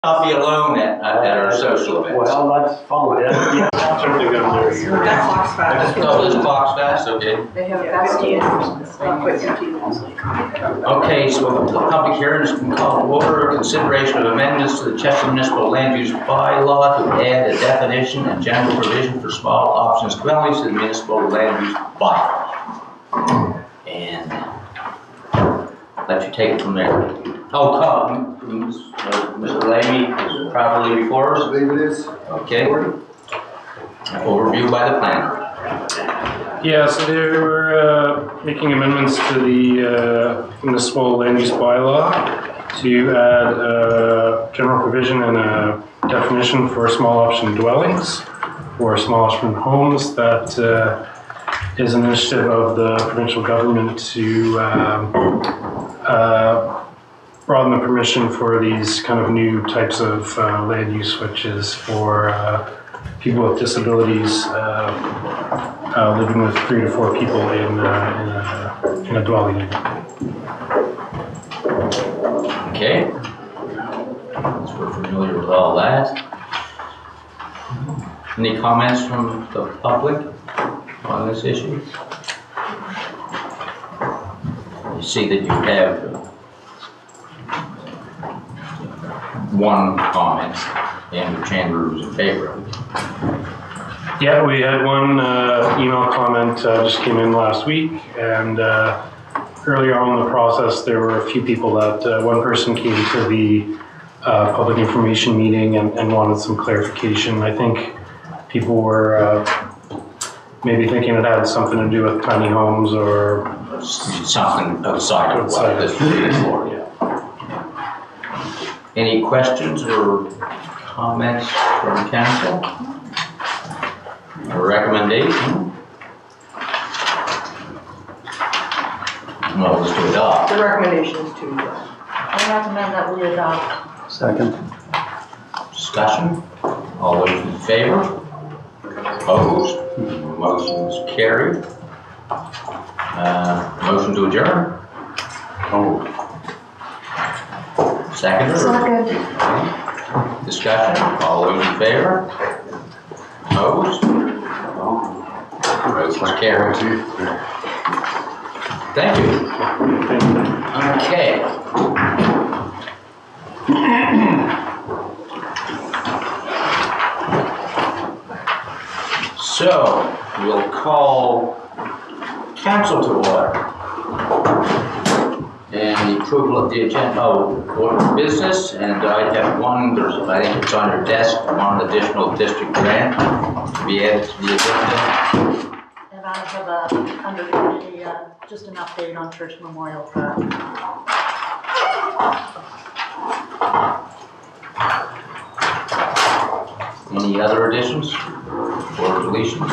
Not be alone at our social events. Well, that's fine. Yeah, something on there. We've got Fox Fest. Oh, there's Fox Fest, okay. They have festivals. Not quite 15 minutes. Okay, so the public hearing is called to order. Consideration of amendments to the Chester Municipal Land Use By-Law to add a definition and general provision for small options dwellings to the Municipal Land Use By-Law. And let you take it from there. Oh, come, Mr. Lamy is properly before us? I believe it is. Okay. Overview by the planner. Yeah, so they were making amendments to the Municipal Land Use By-Law to add a general provision and a definition for small option dwellings or small option homes. That is an initiative of the provincial government to broaden the permission for these kind of new types of land use, which is for people with disabilities living with 3 to 4 people in a dwelling unit. Okay. So we're familiar with all that. Any comments from the public on this issue? You see that you have one comment, and Chandler was in favor of it. Yeah, we had one email comment just came in last week, and earlier on in the process there were a few people that one person came to the public information meeting and wanted some clarification. I think people were maybe thinking it had something to do with tiny homes or something outside of what this is for. Yeah. Any questions or comments from council? A recommendation? Well, let's do adopt. The recommendation is to I recommend that we adopt. Second. Discussion? All those in favor? Opposed? Motion is carried. Motion to adjourn? Oh. Second? Discussion? All those in favor? Opposed? Motion is carried. Thank you. Okay. So, we'll call council to order. And the approval of the agenda, order of business, and I have one, I think it's on your desk, one additional district grant to be added to the agenda. And I have under just an update on Church Memorial Park. Any other additions or deletions?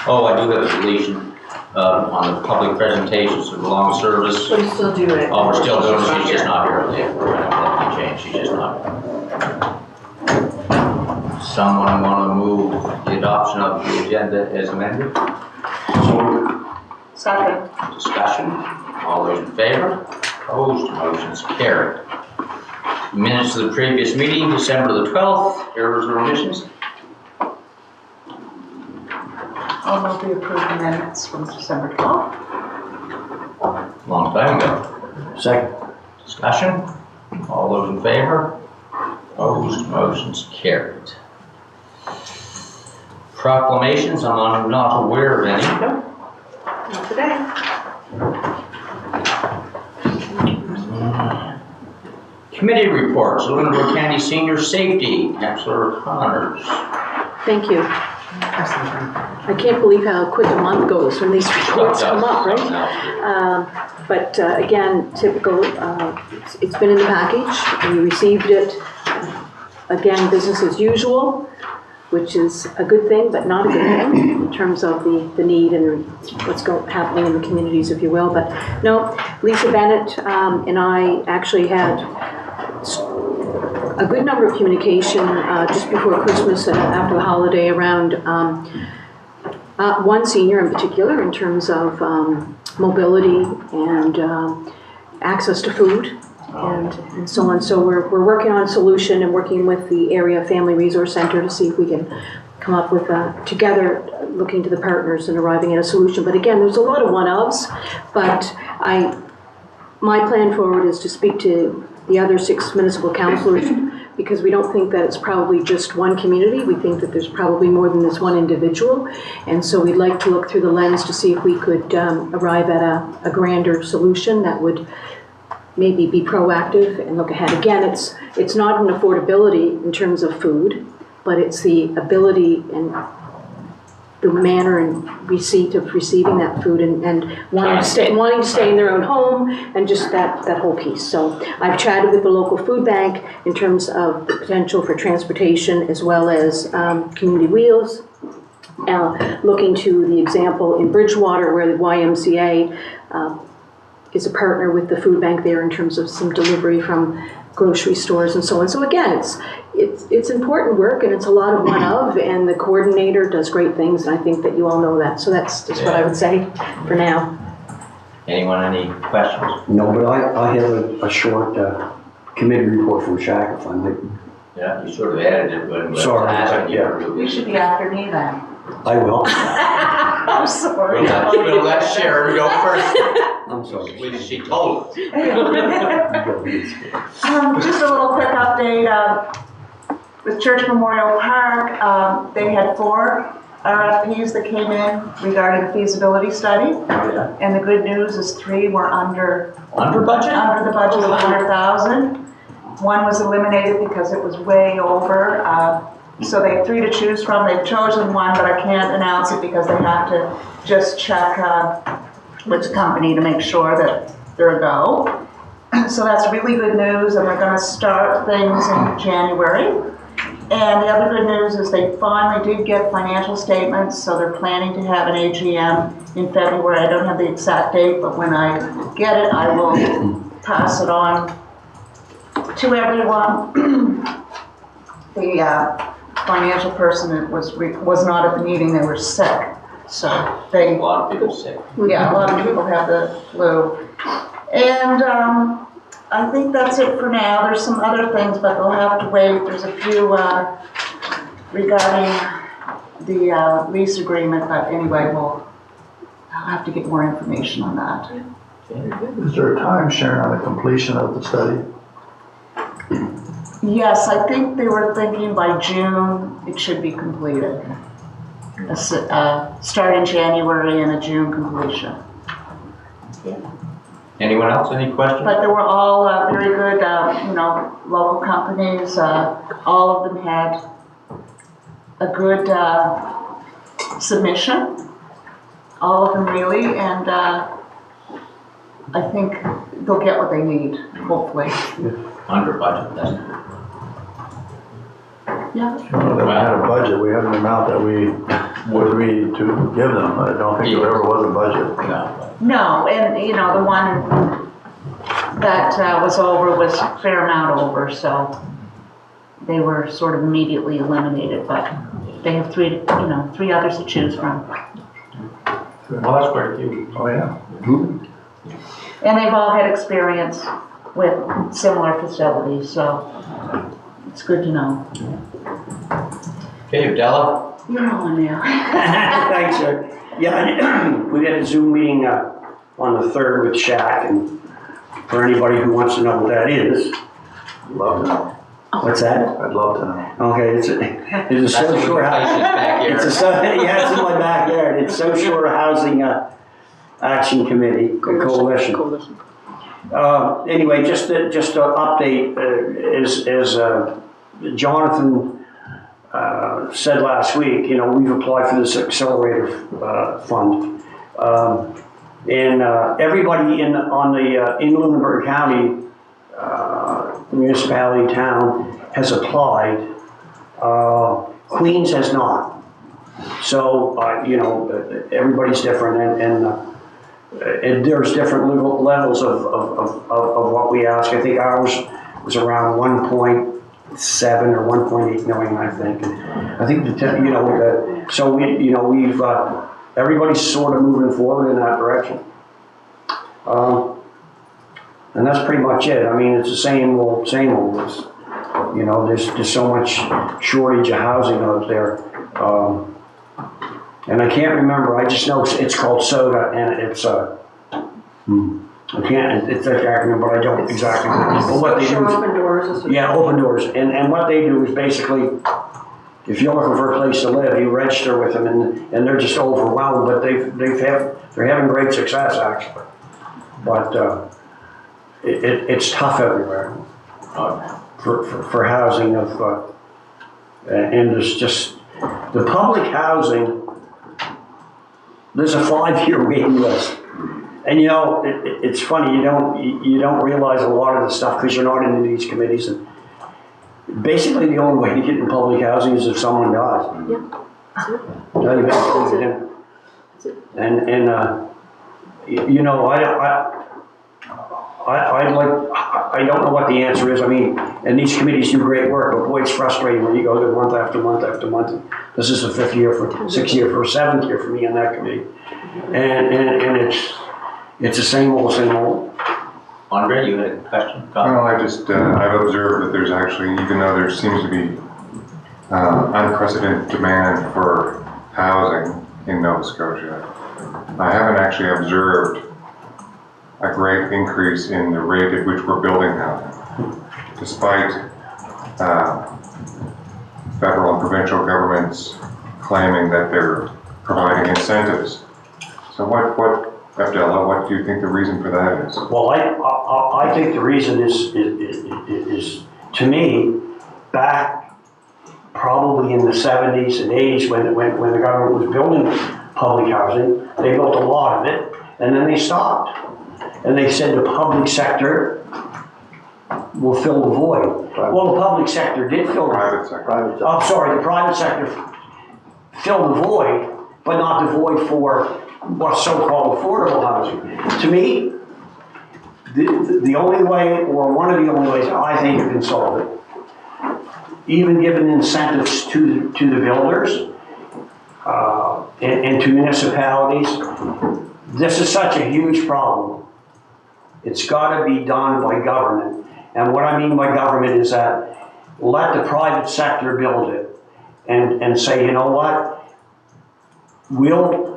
Oh, I do have a deletion on the public presentations of the long service. we still do it. Oh, we're still doing it, she's just not here. Yeah, we're gonna have to change, she's just not here. Someone want to move the adoption of the agenda as amended? Second. Discussion? All those in favor? Opposed? Motion's carried. Minutes of the previous meeting, December the 12th, errors or omissions? I'll move the approved minutes from December 12th. Long time ago. Second. Discussion? All those in favor? Opposed? Motion's carried. Proclamations, I'm not aware of any. Not today. Committee reports, Lunenburg County Senior Safety, Councilor Connors. Thank you. I can't believe how quick a month goes when these reports come up, right? But again, typical, it's been in the package. We received it. Again, business as usual, which is a good thing, but not a good thing in terms of the need and what's happening in the communities, if you will. But no, Lisa Bennett and I actually had a good number of communication just before Christmas and after the holiday around one senior in particular in terms of mobility and access to food and so on. So we're working on a solution and working with the area family resource center to see if we can come up with together, looking to the partners and arriving at a solution. But again, there's a lot of one-ofs, but my plan forward is to speak to the other 6 municipal councillors, because we don't think that it's probably just one community. We think that there's probably more than this one individual. And so we'd like to look through the lens to see if we could arrive at a grander solution that would maybe be proactive and look ahead. Again, it's not an affordability in terms of food, but it's the ability and the manner and receipt of receiving that food and wanting to stay in their own home, and just that whole piece. So I've chatted with the local food bank in terms of the potential for transportation as well as community wheels. Looking to the example in Bridgewater where the YMCA is a partner with the food bank there in terms of some delivery from grocery stores and so on. So again, it's important work, and it's a lot of one of, and the coordinator does great things, and I think that you all know that. So that's just what I would say for now. Anyone, any questions? No, but I have a short committee report from Shaq, if I might. Yeah, you sort of added it when Sorry, last year. You should be after me then. I will. I'm sorry. We'll let Sharon go first. I'm sorry. She told us. Just a little quick update. With Church Memorial Park, they had 4 RFPs that came in regarding a feasibility study. Yeah. And the good news is 3 were under Budget? the budget of 100,000. 1 was eliminated because it was way over. So they have 3 to choose from. They've chosen 1, but I can't announce it because they have to just check with the company to make sure that they're a go. So that's really good news, and they're going to start things in January. And the other good news is they finally did get financial statements, so they're planning to have an AGM in February. I don't have the exact date, but when I get it, I will pass it on to everyone. The financial person was not at the meeting. They were sick, so A lot of people sick. yeah, a lot of people have the flu. And I think that's it for now. There's some other things, but they'll have to wait. There's a few regarding the lease agreement, but anyway, I'll have to get more information on that. Is there a time, Sharon, on the completion of the study? Yes, I think they were thinking by June it should be completed. Start in January and a June completion. Anyone else, any questions? But they were all very good, local companies. All of them had a good submission. All of them really, and I think they'll get what they need, hopefully. Under budget, that's good. Yeah. They had a budget, we have an amount that we would agree to give them. I don't think there ever was a budget. No. No, and the one that was over was a fair amount over, so they were sort of immediately eliminated, but they have 3 others to choose from. Well, that's quite cute. Oh, yeah. And they've all had experience with similar facilities, so it's good to know. Okay, Abdallah? You're on now. Thanks, sir. Yeah, we had a Zoom meeting on the 3rd with Shaq, and for anybody who wants to know what that is. Love to know. What's that? I'd love to know. Okay, it's a That's in social your housing. backyard. Yeah, it's in my backyard. It's social housing action committee, coalition. Anyway, just to update, as Jonathan said last week, we've applied for this accelerator fund, and everybody in Lunenburg County municipality town has applied. Queens has not. So everybody's different, and there's different levels of what we ask. I think ours was around 1.7 or 1.8 million, I think. And I think so we've everybody's sort of moving forward in that direction. And that's pretty much it. I mean, it's the same old, same old. It's, you know, there's so much shortage of housing out there. And I can't remember, I just know it's called SODA, and it's, I can't, it's that acronym, but I don't exactly know. But what they do Show is, open doors. yeah, open doors. And what they do is basically, if you're looking for a place to live, you register with them, and they're just overwhelmed, but they're having great success, actually. But it's tough everywhere for housing and there's just, the public housing, there's a 5-year waiting list. And you know, it's funny, you don't realize a lot of the stuff because you're not in these committees. And basically, the only way to get in public housing is if someone dies. Yeah, that's it. Now you got to That's it. and you know, I don't know what the answer is. I mean, and these committees do great work, but boy, it's frustrating when you go to month after month after month. This is the 5th year, 6th year, 7th year for me in that committee, and it's the same old. Andre, you had a question? Well, I've observed that there's actually, even though there seems to be unprecedented demand for housing in Nova Scotia, I haven't actually observed a great increase in the rate at which we're building housing, despite federal and provincial governments claiming that they're providing incentives. So Abdullah, what do you think the reason for that is? Well, I think the reason is to me, back probably in the 70s and 80s when the government was building public housing, they built a lot of it, and then they stopped. And they said the public sector will fill the void. Well, the public sector did fill the Private sector. the private sector filled the void, but not the void for what's so-called affordable housing. To me, the only way, or one of the only ways I think you can solve it, even giving incentives to the builders and to municipalities, this is such a huge problem. It's got to be done by government. And what I mean by government is that let the private sector build it and say, you know what?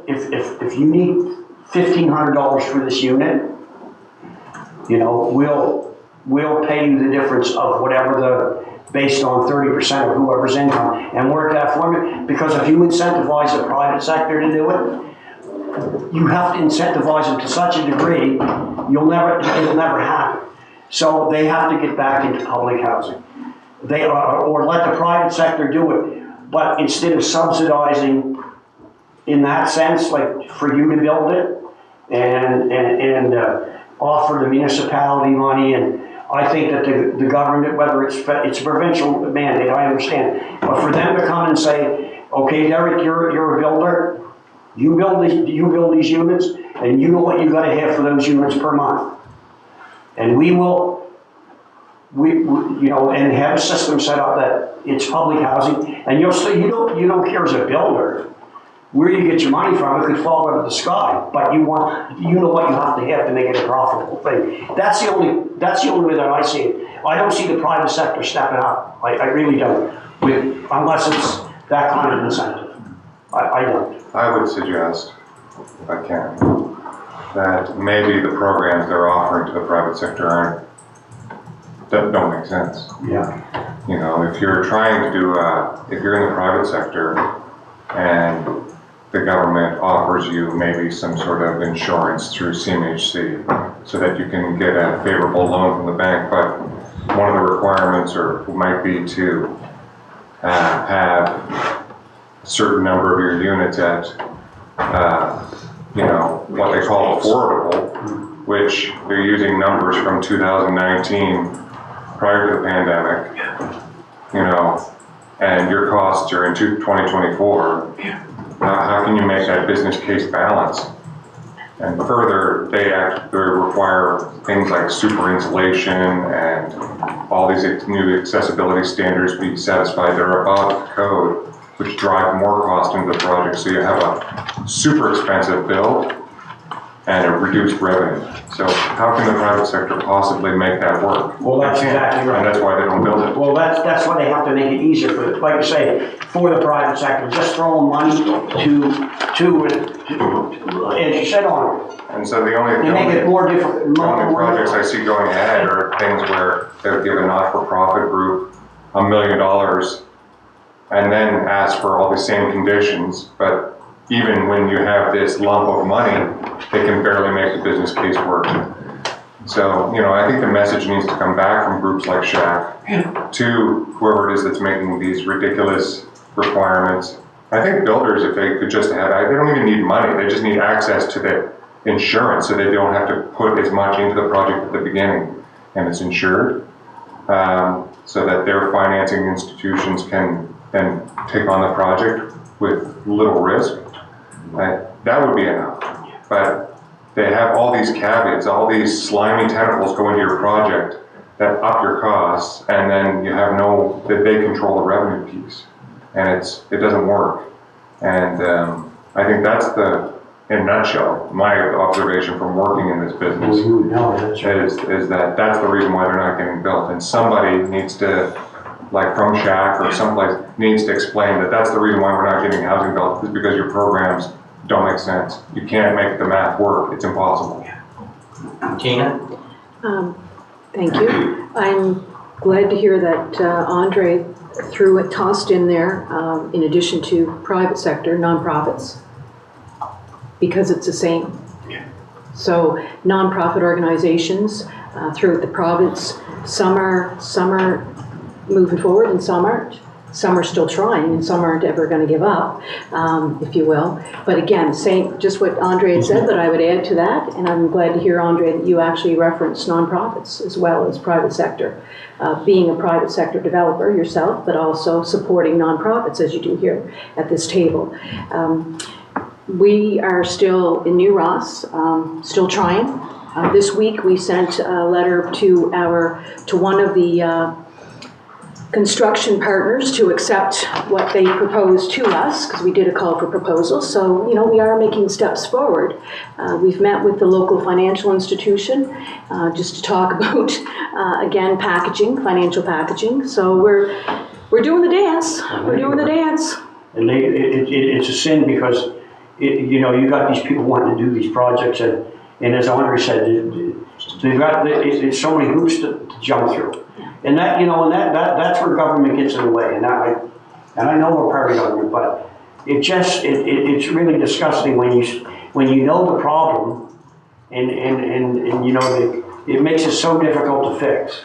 If you need $1,500 for this unit, you know, we'll pay you the difference of whatever based on 30% of whoever's income and work that formula. Because if you incentivize the private sector to do it, you have to incentivize them to such a degree, it'll never happen. So they have to get back into public housing. Or let the private sector do it. But instead of subsidizing in that sense, like for you to build it and offer the municipality money, and I think that the government, whether it's a provincial mandate, I understand, but for them to come and say, okay, Derek, you're a builder, you build these units, and you know what you got to have for those units per month, and we you know, and have a system set up that it's public housing, and you don't care as a builder where you get your money from. It could fall out of the sky, but you know what you have to make it a profitable thing. That's the only way that I see it. I don't see the private sector stepping up. I really don't, unless it's that kind of incentive. I don't. I would suggest, if I can, that maybe the programs they're offering to the private sector don't make sense. Yeah. You know, if you're trying to do, if you're in the private sector and the government offers you maybe some sort of insurance through CMHC so that you can get a favorable loan from the bank, but one of the requirements might be to have a certain number of your units at, you know, what they call affordable, which they're using numbers from 2019 prior to the pandemic, you know, and your costs are in 2024. How can you make that business case balance? And further, they require things like super insulation and all these new accessibility standards be satisfied. They're above code, which drive more cost into the project. So you have a super expensive build and a reduced revenue. So how can the private sector possibly make that work? Well, that's exactly right. And that's why they don't build it. Well, that's why they have to make it easier for, like you say, for the private sector, just throwing money to as you said, on it. And so the only make it more difficult. the only projects I see going ahead are things where they'll give a not-for-profit group $1 million and then ask for all the same conditions, but even when you have this lump of money, they can barely make the business case work. So, you know, I think the message needs to come back from groups like SHAC to whoever it is that's making these ridiculous requirements. I think builders, if they could just have, they don't even need money, they just need access to the insurance so they don't have to put as much into the project at the beginning, and it's insured, so that their financing institutions can then take on the project with little risk. That would be enough. But they have all these caveats, all these slimy tentacles go into your project that up your costs, and then you have that they control the revenue piece. And it doesn't work. And I think that's in a nutshell, my observation from working in this business is that's the reason why they're not getting built. And somebody needs to, like from SHAC or someplace, needs to explain that that's the reason why we're not getting housing built, is because your programs don't make sense. You can't make the math work. It's impossible. Tina? Thank you. I'm glad to hear that Andre tossed in there, in addition to private sector, nonprofits, because it's the same. So nonprofit organizations throughout the province, some are moving forward and some aren't. Some are still trying and some aren't ever going to give up, if you will. But again, saying just what Andre had said, but I would add to that, and I'm glad to hear, Andre, that you actually referenced nonprofits as well as private sector. Being a private sector developer yourself, but also supporting nonprofits as you do here at this table. We are still in New Ross, still trying. This week we sent a letter to one of the construction partners to accept what they proposed to us, because we did a call for proposals. So, you know, we are making steps forward. We've met with the local financial institution just to talk about, again, financial packaging. So we're doing the dance. We're doing the dance. And it's a sin because, you know, you got these people wanting to do these projects, and as Andre said, they've got it's so many hoops to jump through. And that, you know, that's where government gets in the way. And I know we're part of government, but it's really disgusting when you know the problem, and you know it makes it so difficult to fix.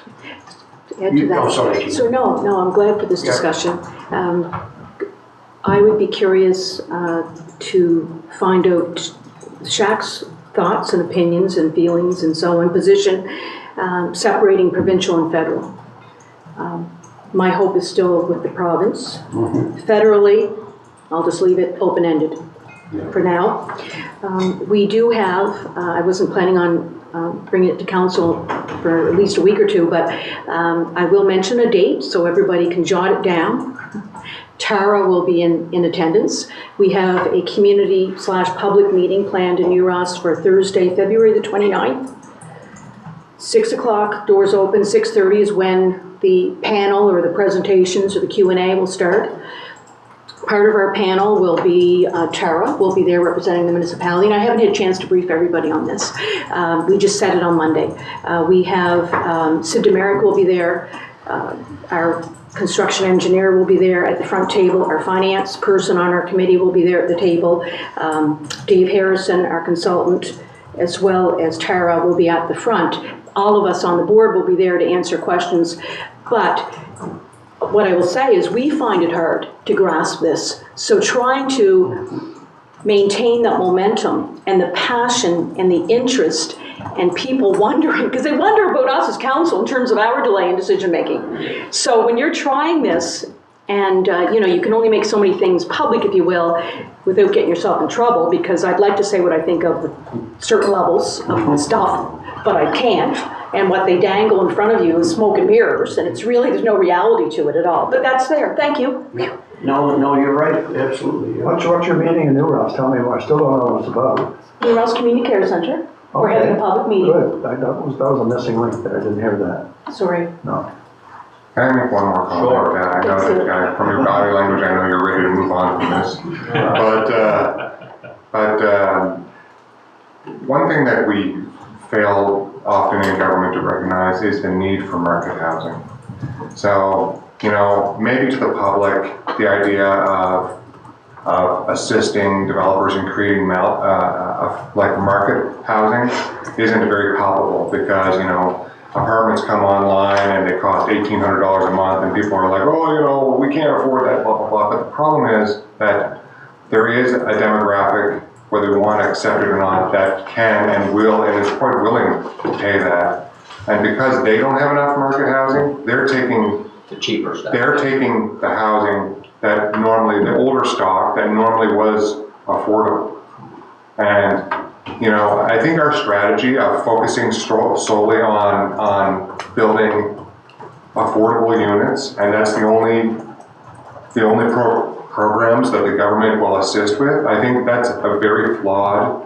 To add to that. Oh, sorry. So no, I'm glad for this discussion. I would be curious to find out SHAC's thoughts and opinions and feelings and so on, position, separating provincial and federal. My hope is still with the province. Federally, I'll just leave it open-ended for now. We do have, I wasn't planning on bringing it to council for at least a week or two, but I will mention a date so everybody can jot it down. Tara will be in attendance. We have a community/public meeting planned in New Ross for Thursday, February the 29th. 6 o'clock, doors open. 6:30 is when the panel or the presentations or the Q&A will start. Part of our panel will be Tara will be there representing the municipality, and I haven't had a chance to brief everybody on this. We just said it on Monday. We have Sid Demerick will be there. Our construction engineer will be there at the front table. Our finance person on our committee will be there at the table. Dave Harrison, our consultant, as well as Tara, will be at the front. All of us on the board will be there to answer questions. But what I will say is we find it hard to grasp this. So trying to maintain that momentum and the passion and the interest and people wondering, because they wonder about us as council in terms of our delay in decision making. So when you're trying this, and you know, you can only make so many things public, if you will, without getting yourself in trouble, because I'd like to say what I think of certain levels of stuff, but I can't And what they dangle in front of you is smoke and mirrors, and it's really, there's no reality to it at all. But that's there. Thank you. No, you're right, absolutely. Yeah. What's your meeting in New Ross? Tell me more, I still don't know what it's about. New Ross Community Care Center. We're Okay. having a public meeting. Good, that was a missing link there, I didn't hear that, Sorry. no. Can I make one more comment? Sure. I know that from your body language, I know you're ready to move on from this. But one thing that we fail often in government to recognize is the need for market housing. So, maybe to the public, the idea of assisting developers in creating like market housing isn't very palpable because, apartments come online and they cost $1,800 a month and people are like, oh, we can't afford that, blah, blah, blah. But the problem is that there is a demographic, whether we want to accept it or not, that can and will and is quite willing to pay that. And because they don't have enough market housing, they're taking The cheaper stuff. they're taking the housing that normally, the older stock that normally was affordable. And, I think our strategy of focusing solely on building affordable units, and that's the only programs that the government will assist with, I think that's a very flawed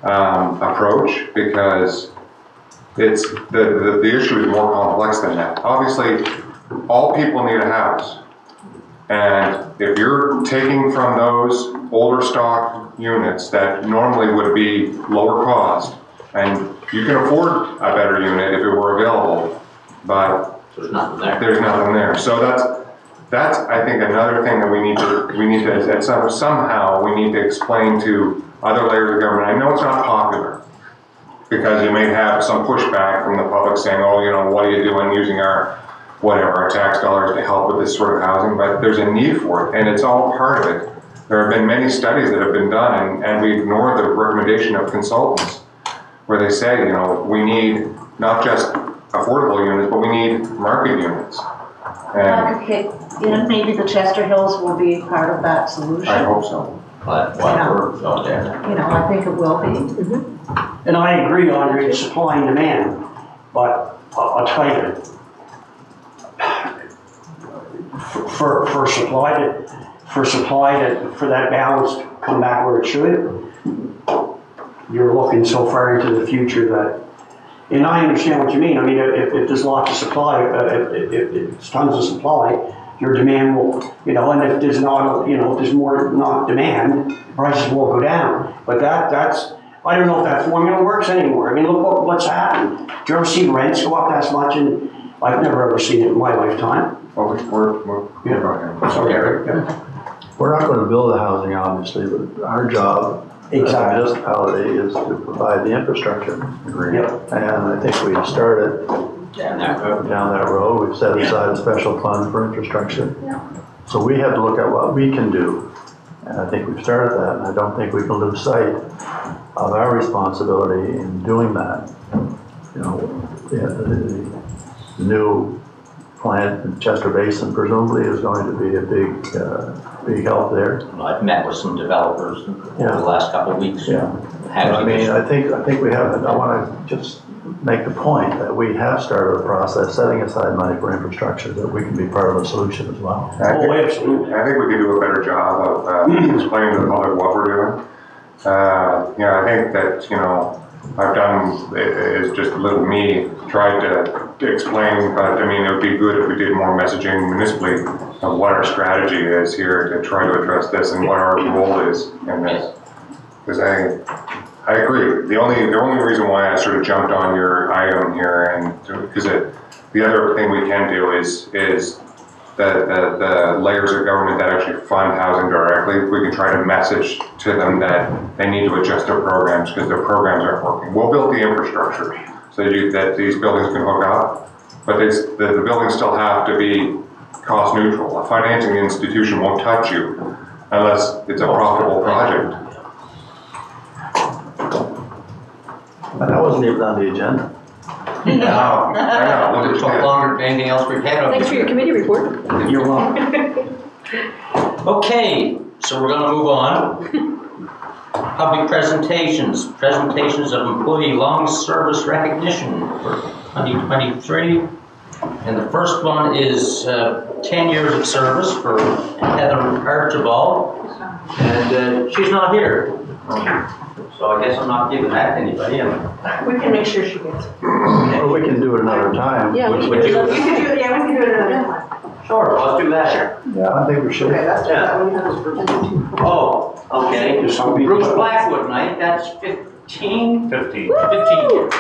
approach because it's the issue is more complex than that. Obviously, all people need a house. And if you're taking from those older stock units that normally would be lower cost, and you can afford a better unit if it were available, but There's nothing there. there's nothing there. So that's I think another thing that we need to somehow we need to explain to other layers of government. I know it's not popular because you may have some pushback from the public saying, what are you doing using our tax dollars to help with this sort of housing, but there's a need for it, and it's all part of it. There have been many studies that have been done, and we ignore the recommendation of consultants, where they say, we need not just affordable units, but we need market units. And Okay, maybe the Chester Hills will be part of that solution. I hope so. But we're out there. I think it will be. And I agree, Andre, it's supply and demand, but I'll tell you, for that balance to come back where it should, you're looking so far into the future that, and I understand what you mean. I mean, if there's lots of supply, if it's tons of supply, your demand will, and if there's not, if there's more not demand, prices will go down. But that's, I don't know if that formula works anymore. I mean, look what's happened. Do you ever see rents go up that much? And I've never ever seen it in my lifetime. Well, Sorry, Eric. Yeah. We're not going to build the housing, obviously, but our job as a municipality is to provide the infrastructure. Yep. And I think we started Down that road. We've set aside a special fund for infrastructure. So we have to look at what we can do. And I think we've started that, and I don't think we can lose sight of our responsibility in doing that. The new plant in Chester Basin presumably is going to be a big help there. I've met with some developers over the last couple of weeks. Yeah. I mean, I think we have, I want to just make the point that we have started a process setting aside money for infrastructure that we can be part of the solution as well. Absolutely. I think we can do a better job of explaining to the public what we're doing. I think that, I've done is just little me tried to explain, but I mean, it would be good if we did more messaging municipally of what our strategy is here to try to address this and what our role is in this. Because I agree. The only reason why I sort of jumped on your item here, and because the other thing we can do is the layers of government that actually fund housing directly, we can try to message to them that they need to adjust their programs because their programs aren't working. We'll build the infrastructure so that these buildings can hook up, but the buildings still have to be cost neutral. A financing institution won't touch you unless it's a profitable project. But that wasn't even on the agenda. I know. Look at longer than anything else we've had on Thanks for your committee report. You're welcome. Okay, so we're gonna move on. Public presentations of employee long service recognition for 2023. And the first one is 10 years of service for Heather Archibald, and she's not here. So I guess I'm not giving that to anybody. We can make sure she gets it. Or we can do it another time. Yeah, we Would can you- do We that. can do it, yeah, we can do it another time. Sure, let's do that. Yeah, I think we should. Okay, that's, that one you have is Bruce. Oh, okay. Just something- Bruce Blackwood night, that's 15? 15. 15 years.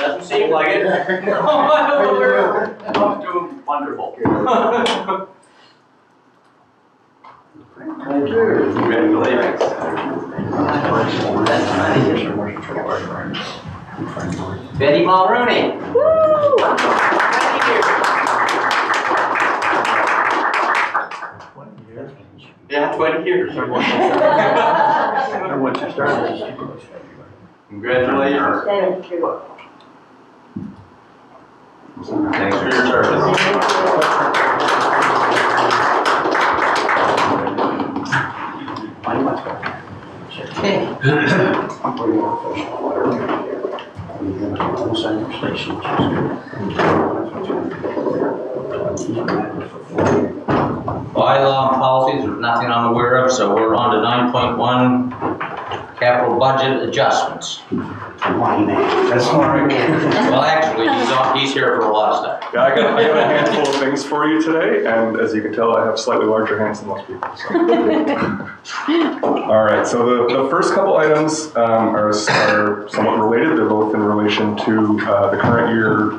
Doesn't seem like it. I'm doing wonderful. Congratulations. Betty Mulrooney. Woo! 20 years. Yeah, 20 years. And once you start, Congratulations. Thank you. Thanks for your service. Okay. I'm pretty more official, whatever. I'm going to send your station. Bylaw and policies, there's nothing I'm aware of, so we're on to 9.1, capital budget adjustments. My name, that's all right. Well, actually, he's here for a lot of stuff. Yeah, I got a handful of things for you today, and as you can tell, I have slightly larger hands than most people. So. All right, so the first couple items are somewhat related. They're both in relation to the current year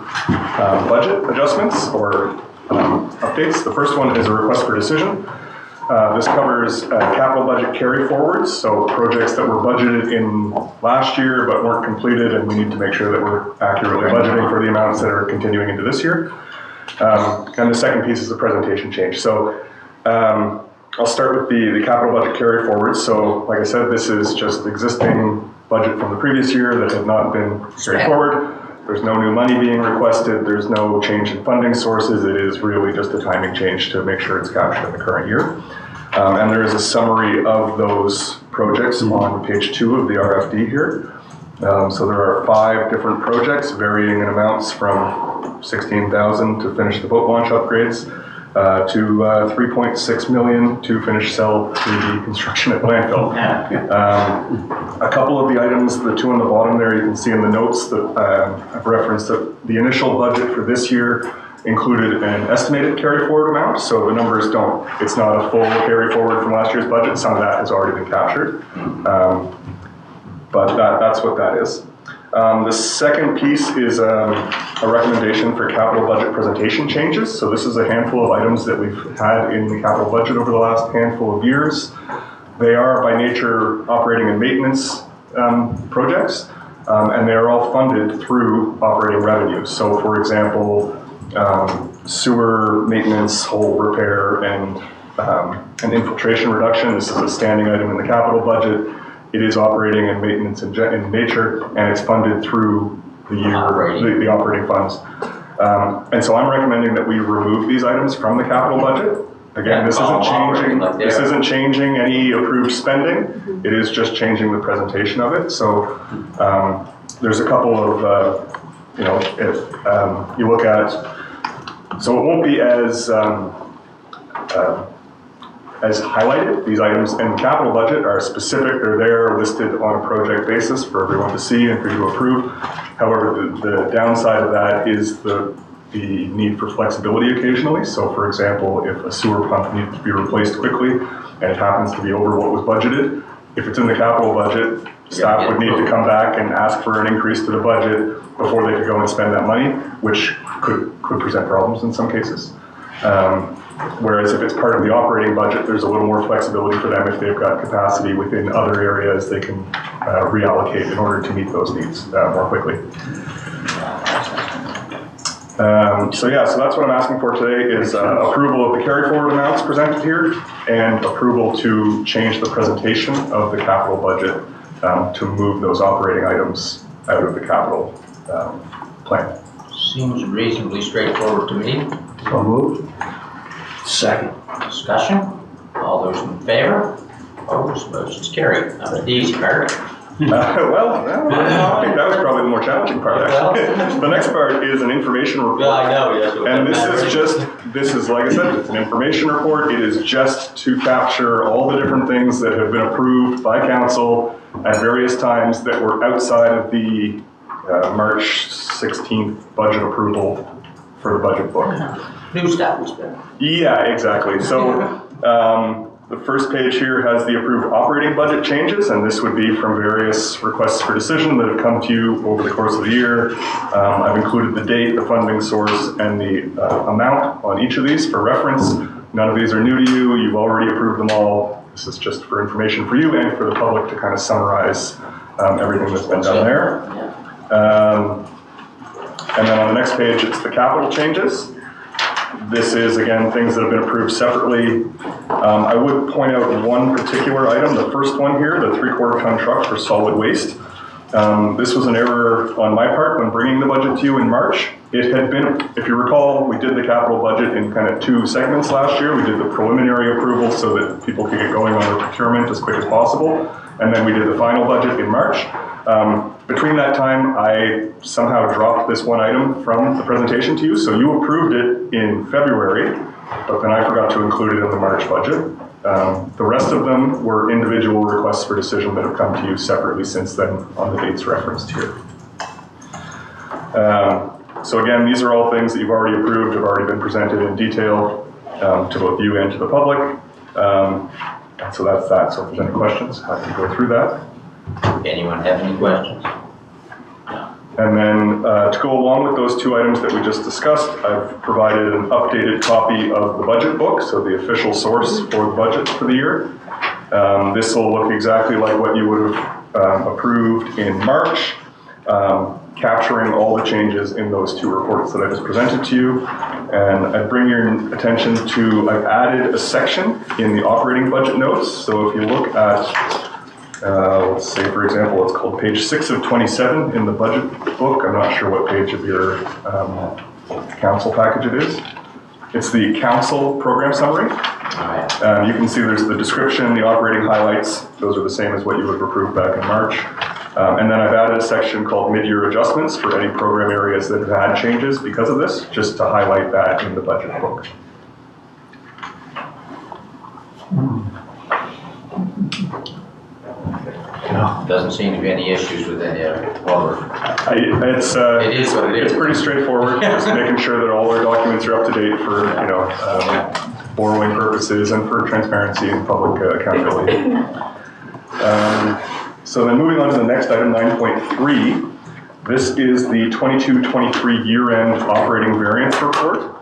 budget adjustments or updates. The first one is a request for decision. This covers capital budget carry forwards, so projects that were budgeted in last year but weren't completed, and we need to make sure that we're accurately budgeting for the amounts that are continuing into this year. And the second piece is the presentation change. So I'll start with the capital budget carry forwards. So like I said, this is just existing budget from the previous year that had not been straightforward. There's no new money being requested. There's no change in funding sources. It is really just a timing change to make sure it's captured in the current year. And there is a summary of those projects on page 2 of the RFD here. So there are 5 different projects varying in amounts from $16,000 to finish the boat launch upgrades to $3.6 million to finish cell 3D construction at landfill. A couple of the items, the 2 on the bottom there, you can see in the notes that I've referenced that the initial budget for this year included an estimated carry forward amount, so the numbers it's not a full carry forward from last year's budget. Some of that has already been captured, but that's what that is. The second piece is a recommendation for capital budget presentation changes. So this is a handful of items that we've had in the capital budget over the last handful of years. They are by nature operating and maintenance projects, and they are all funded through operating revenues. So for example, sewer maintenance, hole repair, and infiltration reduction. This is a standing item in the capital budget. It is operating and maintenance in nature, and it's funded through the year, the operating funds. And so I'm recommending that we remove these items from the capital budget. Again, this isn't changing any approved spending. It is just changing the presentation of it. So there's a couple of, if you look at, so it won't be as highlighted. These items in the capital budget are specific. They're there listed on a project basis for everyone to see and for you to approve. However, the downside of that is the need for flexibility occasionally. So for example, if a sewer pump needs to be replaced quickly and it happens to be over what was budgeted, if it's in the capital budget, staff would need to come back and ask for an increase to the budget before they could go and spend that money, which could present problems in some cases. Whereas if it's part of the operating budget, there's a little more flexibility for them. If they've got capacity within other areas, they can reallocate in order to meet those needs more quickly. So that's what I'm asking for today is approval of the carry forward amounts presented here and approval to change the presentation of the capital budget to move those operating items out of the capital plan. Seems reasonably straightforward to me. So moved. Second. Discussion? All those in favor? Opposed? Motion's carried. Now to the easy part. I think that was probably the more challenging part, actually. The next part is an information report. Yeah, I know, yes. And this is, like I said, it's an information report. It is just to capture all the different things that have been approved by council at various times that were outside of the March 16th budget approval for the budget book. New stuff was there. Yeah, exactly. So the first page here has the approved operating budget changes, and this would be from various requests for decision that have come to you over the course of the year. I've included the date, the funding source, and the amount on each of these for reference. None of these are new to you. You've already approved them all. This is just for information for you and for the public to kind of summarize everything that's been done there. And then on the next page, it's the capital changes. This is, again, things that have been approved separately. I would point out one particular item, the first one here, the 3/4 ton truck for solid waste. This was an error on my part when bringing the budget to you in March. It had been, if you recall, we did the capital budget in kind of two segments last year. We did the preliminary approval so that people could get going on the procurement as quick as possible. And then we did the final budget in March. Between that time, I somehow dropped this one item from the presentation to you. So you approved it in February, but then I forgot to include it in the March budget. The rest of them were individual requests for decision that have come to you separately since then on the dates referenced here. So again, these are all things that you've already approved, have already been presented in detail to both you and to the public. So that's that. So if there's any questions, happy to go through that. Anyone have any questions? And then to go along with those two items that we just discussed, I've provided an updated copy of the budget book, so the official source for the budget for the year. This will look exactly like what you would have approved in March, capturing all the changes in those two reports that I just presented to you. And I bring your attention to, I've added a section in the operating budget notes. So if you look at let's say, for example, it's called page 6 of 27 in the budget book. I'm not sure what page of your council package it is. It's the council program summary. You can see there's the description, the operating highlights. Those are the same as what you would have approved back in March. And then I've added a section called mid-year adjustments for any program areas that have had changes because of this, just to highlight that in the budget book. Doesn't seem to be any issues with any of it. It's It is what it is. It's pretty straightforward, just making sure that all our documents are up to date for, borrowing purposes and for transparency and public accountability. So then moving on to the next item, 9.3. This is the 22-23 year-end operating variance report.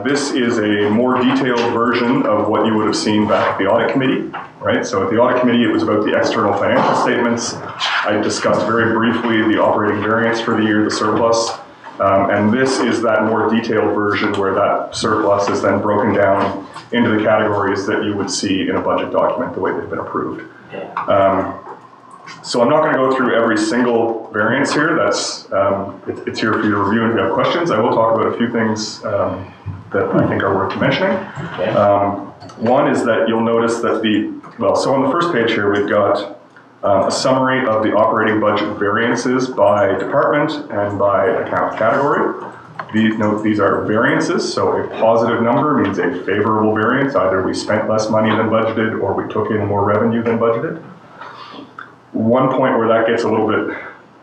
This is a more detailed version of what you would have seen back at the audit committee, right? So at the audit committee, it was about the external financial statements. I discussed very briefly the operating variance for the year, the surplus. And this is that more detailed version where that surplus is then broken down into the categories that you would see in a budget document, the way they've been approved. So I'm not going to go through every single variance here. That's it's here for you to review and if you have questions. I will talk about a few things that I think are worth mentioning. Okay. One is that you'll notice that so on the first page here, we've got a summary of the operating budget variances by department and by account category. Note these are variances, so a positive number means a favorable variance. Either we spent less money than budgeted or we took in more revenue than budgeted. One point where that gets a little bit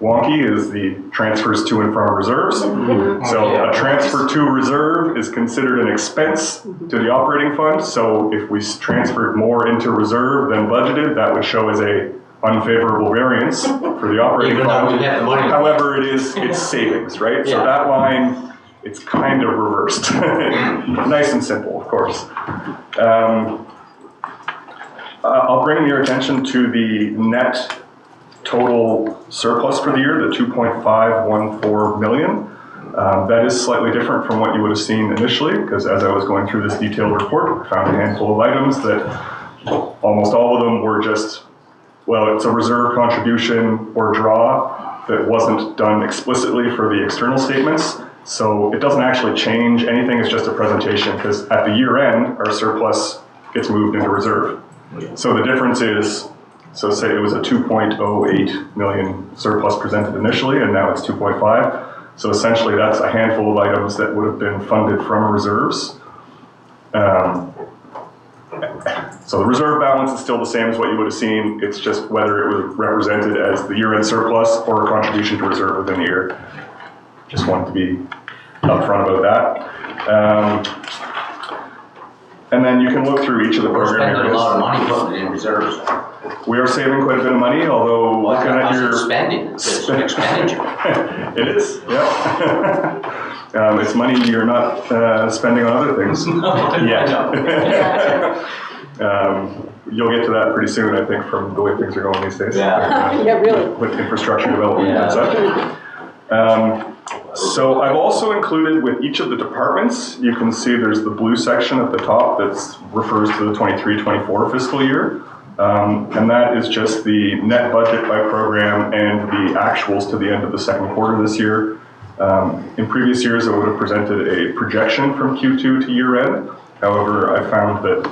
wonky is the transfers to and from reserves. So a transfer to reserve is considered an expense to the operating fund. So if we transferred more into reserve than budgeted, that would show as a unfavorable variance for the operating Even though fund. we get the money. However, it's savings, right? So that line, it's kind of reversed. Nice and simple, of course. I'll bring your attention to the net total surplus for the year, the 2.514 million. That is slightly different from what you would have seen initially, because as I was going through this detailed report, I found a handful of items that almost all of them were just, it's a reserve contribution or draw that wasn't done explicitly for the external statements. So it doesn't actually change anything, it's just a presentation, because at the year end, our surplus gets moved into reserve. So the difference is So say it was a 2.08 million surplus presented initially, and now it's 2.5. So essentially, that's a handful of items that would have been funded from reserves. So the reserve balance is still the same as what you would have seen. It's just whether it was represented as the year-end surplus or a contribution to reserve within the year. Just wanted to be upfront about that. And then you can look through each of the We're program spending a areas. lot of money putting it in reserves. We are saving quite a bit of money, although Well, looking at how's your... it spending? It's an expenditure. It is, yeah. It's money you're not spending on other things yet. You'll get to that pretty soon, I think, from the way things are going these days. Yeah. Yeah, really. With infrastructure development Yeah. and such. So I've also included with each of the departments, you can see there's the blue section at the top that refers to the 23-24 fiscal year. And that is just the net budget by program and the actuals to the end of the second quarter this year. In previous years, I would have presented a projection from Q2 to year end. However, I found that,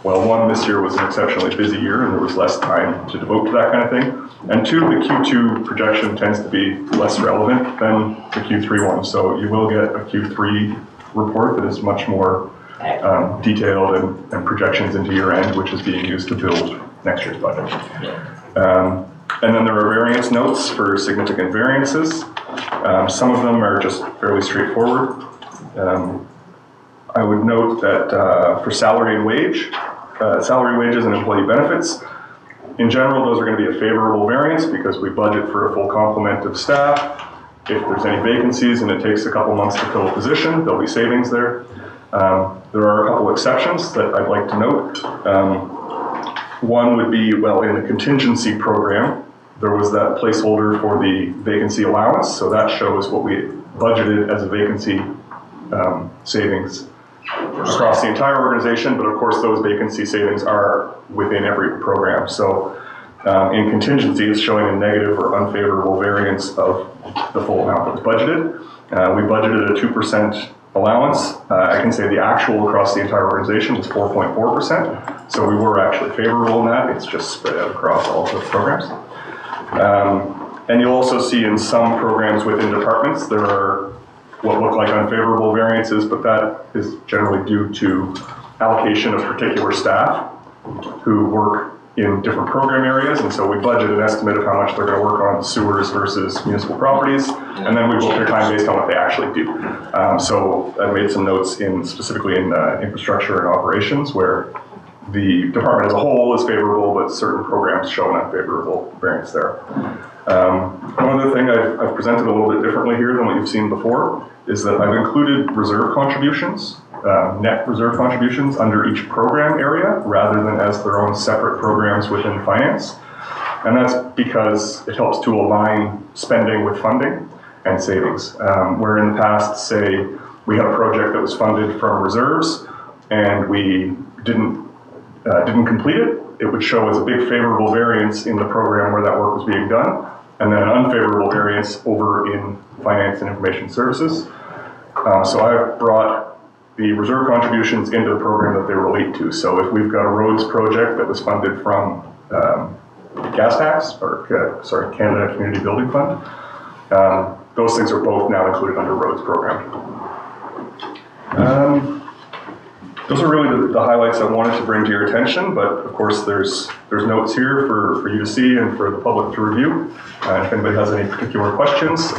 well, one, this year was an exceptionally busy year and there was less time to devote to that kind of thing. And two, the Q2 projection tends to be less relevant than the Q3 one. So you will get a Q3 report that is much more detailed and projections into year end, which is being used to build next year's budget. And then there are variance notes for significant variances. Some of them are just fairly straightforward. I would note that for salary and wage, salary, wages, and employee benefits, in general, those are going to be a favorable variance because we budget for a full complement of staff. If there's any vacancies and it takes a couple months to fill a position, there'll be savings there. There are a couple exceptions that I'd like to note. One would be, well, in the contingency program, there was that placeholder for the vacancy allowance. So that shows what we budgeted as a vacancy savings across the entire organization. But of course, those vacancy savings are within every program. So in contingency, it's showing a negative or unfavorable variance of the full amount that was budgeted. We budgeted a 2% allowance. I can say the actual across the entire organization was 4.4%. So we were actually favorable in that. It's just spread out across all of the programs. And you'll also see in some programs within departments, there are what look like unfavorable variances, but that is generally due to allocation of particular staff who work in different program areas. And so we budget an estimate of how much they're going to work on sewers versus municipal properties. And then we book their time based on what they actually do. So I made some notes specifically in infrastructure and operations where the department as a whole is favorable, but certain programs show an unfavorable variance there. One other thing I've presented a little bit differently here than what you've seen before is that I've included reserve contributions, net reserve contributions under each program area rather than as their own separate programs within finance. And that's because it helps to align spending with funding and savings. Where in the past, say, we had a project that was funded from reserves and we didn't complete it, it would show as a big favorable variance in the program where that work was being done, and then an unfavorable variance over in finance and information services. So I've brought the reserve contributions into the program that they relate to. So if we've got a roads project that was funded from gas tax, or Canada Community Building Fund, those things are both now included under roads program. Those are really the highlights I wanted to bring to your attention, but of course there's notes here for you to see and for the public to review. If anybody has any particular questions,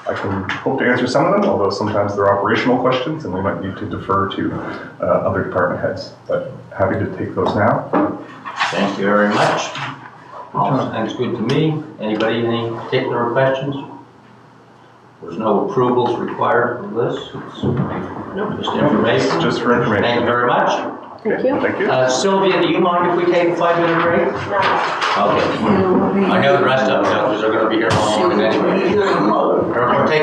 I can hope to answer some of them, although sometimes they're operational questions and we might need to defer to other department heads, but happy to take those now. Thank you very much. All sounds good to me. Anybody, any particular questions? There's no approvals required for this. It's just information. Just for information. Thank you very much. Thank you. Thank you. Sylvia, do you mind if we take a 5-minute break? No. Okay. I know the rest of them don't, because they're going to be here all morning anyway. We're taking